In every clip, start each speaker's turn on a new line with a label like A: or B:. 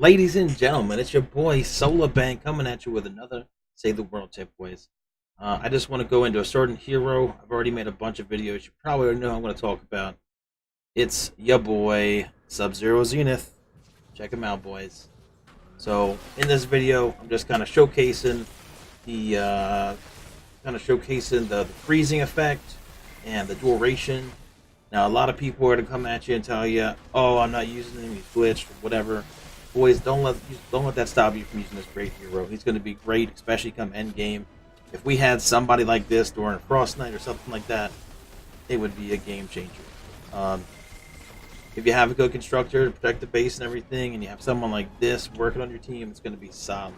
A: Ladies and gentlemen, it's your boy Solar Bank coming at you with another Save the World tip, boys. I just want to go into a certain hero. I've already made a bunch of videos. You probably already know who I'm going to talk about. It's your boy Subzero Zenith. Check him out, boys. So in this video, I'm just kind of showcasing the freezing effect and the duration. Now, a lot of people are going to come at you and tell you, "Oh, I'm not using him. He's glitched, or whatever." Boys, don't let that stop you from using this great hero. He's going to be great, especially come Endgame. If we had somebody like this during a Frostnite or something like that, it would be a game changer. Um, if you have a good constructor to protect the base and everything, and you have someone like this working on your team, it's going to be solid.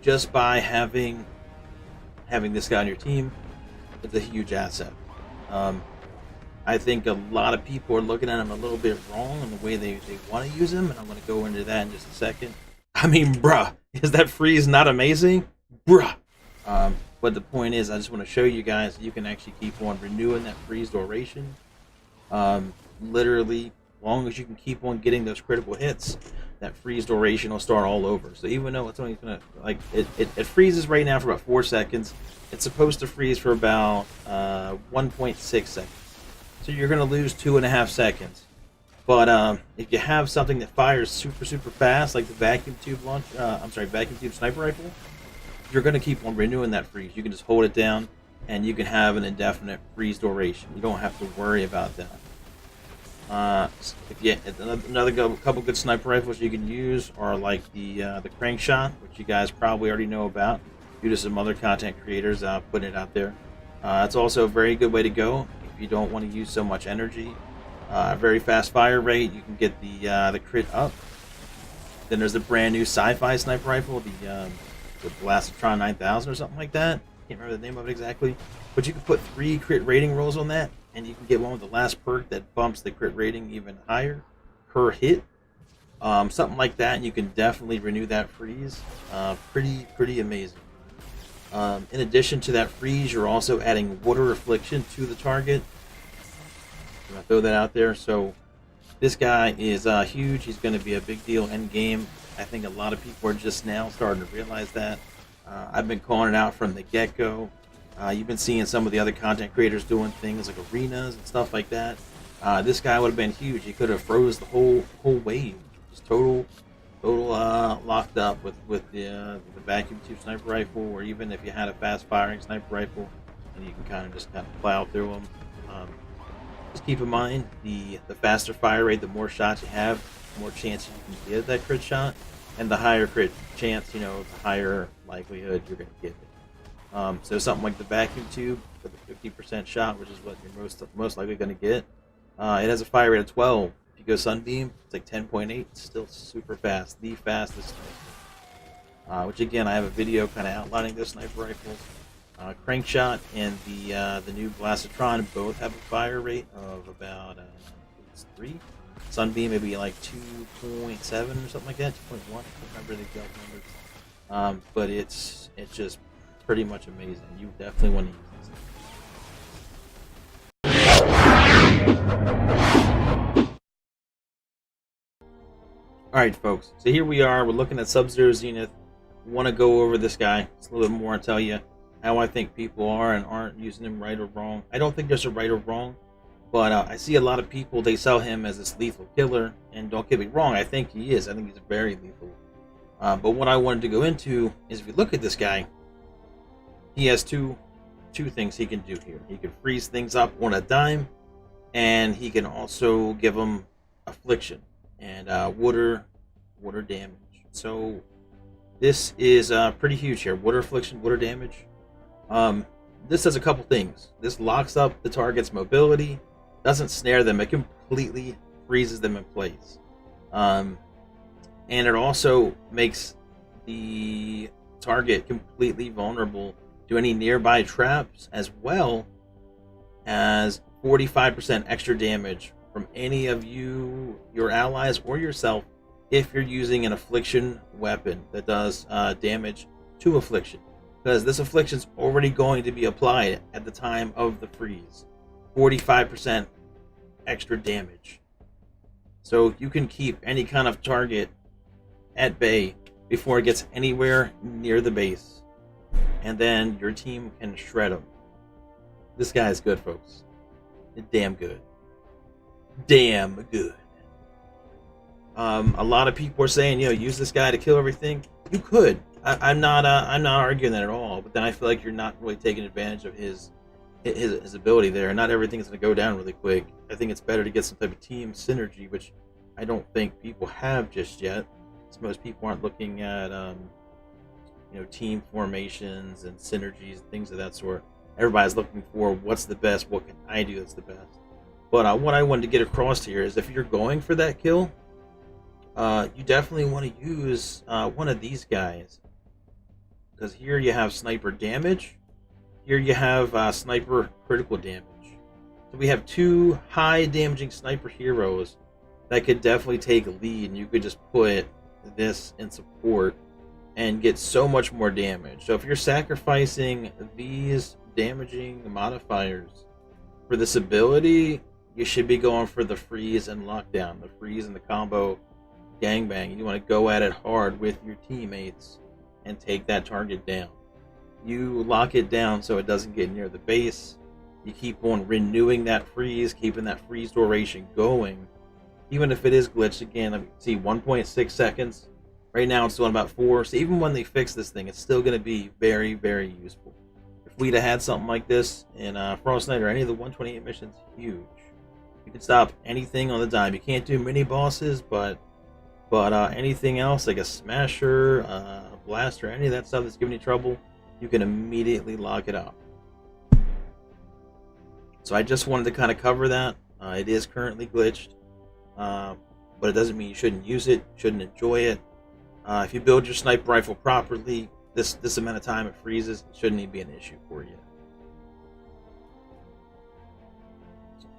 A: Just by having this guy on your team, it's a huge asset. Um, I think a lot of people are looking at him a little bit wrong in the way they want to use him, and I'm going to go into that in just a second. I mean, bruh, is that freeze not amazing? Bruh. But the point is, I just want to show you guys that you can actually keep on renewing that freeze duration. Literally, as long as you can keep on getting those critical hits, that freeze duration will start all over. So even though it's only going to, like, it freezes right now for about 4 seconds, it's supposed to freeze for about 1.6 seconds. So you're going to lose 2.5 seconds. But if you have something that fires super fast, like the vacuum tube sniper rifle, you're going to keep on renewing that freeze. You can just hold it down, and you can have an indefinite freeze duration. You don't have to worry about that. Couple good sniper rifles you can use are like the crank shot, which you guys probably already know about due to some other content creators putting it out there. It's also a very good way to go if you don't want to use so much energy. Very fast fire rate. You can get the crit up. Then there's the brand new sci-fi sniper rifle, the Blastron 9000 or something like that. Can't remember the name of it exactly, but you can put 3 crit rating rolls on that, and you can get one with the last perk that bumps the crit rating even higher per hit. Something like that, and you can definitely renew that freeze. Pretty amazing. In addition to that freeze, you're also adding water affliction to the target. I'm gonna throw that out there. So this guy is huge. He's going to be a big deal end game. I think a lot of people are just now starting to realize that. I've been calling it out from the get-go. You've been seeing some of the other content creators doing things like arenas and stuff like that. This guy would have been huge. He could have froze the whole wave. Just total locked up with the vacuum tube sniper rifle, or even if you had a fast firing sniper rifle, and you can kind of plow through them. Just keep in mind the faster fire rate, the more shots you have, the more chances you can get that crit shot, and the higher crit chance, the higher likelihood you're going to get it. So something like the vacuum tube with a 50% shot, which is what you're most likely going to get. It has a fire rate of 12. If you go Sunbeam, it's like 10.8. It's still super fast, the fastest sniper. Which again, I have a video kind of outlining those sniper rifles. Crankshot and the new Blastron both have a fire rate of about 3. Sunbeam maybe like 2.7 or something like that, 2.1. I don't remember the exact numbers. But it's just pretty much amazing. You definitely want to use this. Alright folks, so here we are, we're looking at Subzero Zenith. Want to go over this guy just a little bit more and tell you how I think people are and aren't using him right or wrong. I don't think there's a right or wrong, but I see a lot of people, they sell him as this lethal killer, and don't get me wrong, I think he is. I think he's very lethal. But what I wanted to go into is, if you look at this guy, he has two things he can do here. He can freeze things up on a dime, and he can also give them affliction and water damage. So this is pretty huge here. Water affliction, water damage. This does a couple things. This locks up the target's mobility, doesn't snare them, it completely freezes them in place. And it also makes the target completely vulnerable to any nearby traps, as well as 45% extra damage from any of your allies, or yourself, if you're using an affliction weapon that does damage to affliction. Because this affliction's already going to be applied at the time of the freeze. 45% extra damage. So you can keep any kind of target at bay before it gets anywhere near the base, and then your team can shred him. This guy is good, folks. Damn good. Damn good. A lot of people are saying, use this guy to kill everything. You could. I'm not arguing that at all. But then I feel like you're not really taking advantage of his ability there. Not everything is going to go down really quick. I think it's better to get some type of team synergy, which I don't think people have just yet. Because most people aren't looking at team formations and synergies and things of that sort. Everybody's looking for what's the best. What can I do that's the best? But what I wanted to get across here is if you're going for that kill, you definitely want to use one of these guys, because here you have sniper damage, here you have sniper critical damage. So we have two high damaging sniper heroes that could definitely take a lead, and you could just put this in support and get so much more damage. So if you're sacrificing these damaging modifiers for this ability, you should be going for the freeze and lockdown, the freeze and the combo gangbang. You want to go at it hard with your teammates and take that target down. You lock it down so it doesn't get near the base. You keep on renewing that freeze, keeping that freeze duration going. Even if it is glitched, again, let me see, 1.6 seconds. Right now it's doing about 4. So even when they fix this thing, it's still going to be very, very useful. If we'd have had something like this in Fortnite or any of the 128 missions, huge. You can stop anything on the dime. You can't do mini bosses, but anything else like a smasher, a blaster, any of that stuff that's giving you trouble, you can immediately lock it up. So I just wanted to kind of cover that. It is currently glitched, but it doesn't mean you shouldn't use it, shouldn't enjoy it. If you build your sniper rifle properly, this amount of time it freezes, it shouldn't even be an issue for you.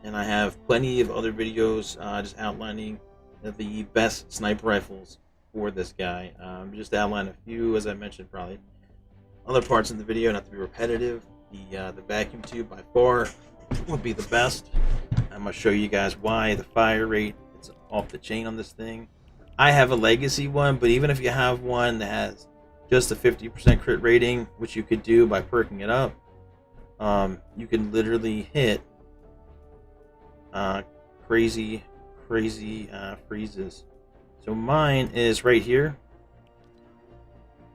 A: And I have plenty of other videos just outlining the best sniper rifles for this guy. Just to outline a few, as I mentioned, probably other parts in the video, not to be repetitive. The vacuum tube by far would be the best. I'm going to show you guys why. The fire rate, it's off the chain on this thing. I have a legacy one, but even if you have one that has just a 50% crit rating, which you could do by perking it up, you can literally hit crazy freezes. So mine is right here.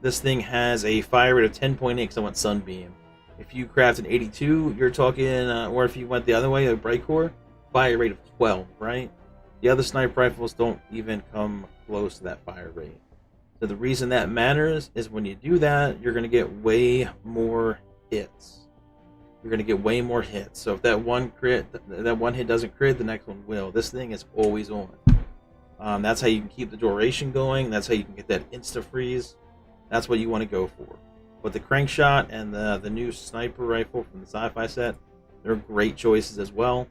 A: This thing has a fire rate of 10.8 because I want Sunbeam. If you craft an 82, you're talking, or if you went the other way, a Bright Core, fire rate of 12, right? The other sniper rifles don't even come close to that fire rate. So the reason that matters is when you do that, you're going to get way more hits. You're going to get way more hits. So if that one hit doesn't crit, the next one will. This thing is always on. That's how you can keep the duration going. That's how you can get that insta freeze. That's what you want to go for. But the crank shot and the new sniper rifle from the sci-fi set, they're great choices as well.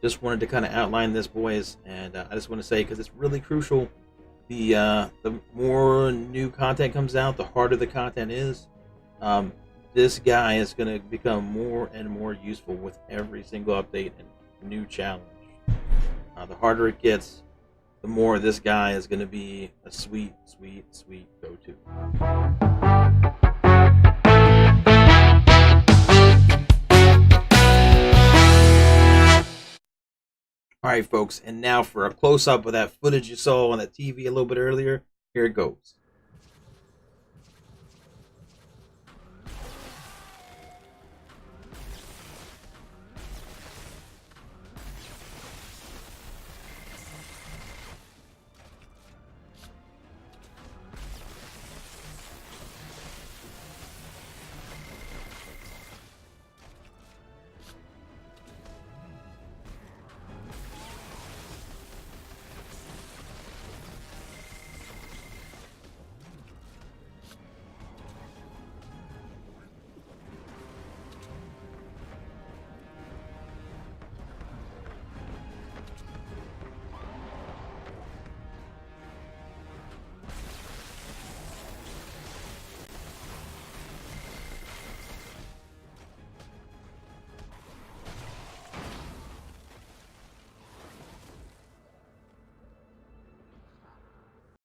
A: Just wanted to kind of outline this, boys, and I just want to say, because it's really crucial, the more new content comes out, the harder the content is. This guy is going to become more and more useful with every single update and new challenge. The harder it gets, the more this guy is going to be a sweet go-to. Alright folks, and now for a close-up of that footage you saw on that TV a little bit earlier, here it goes.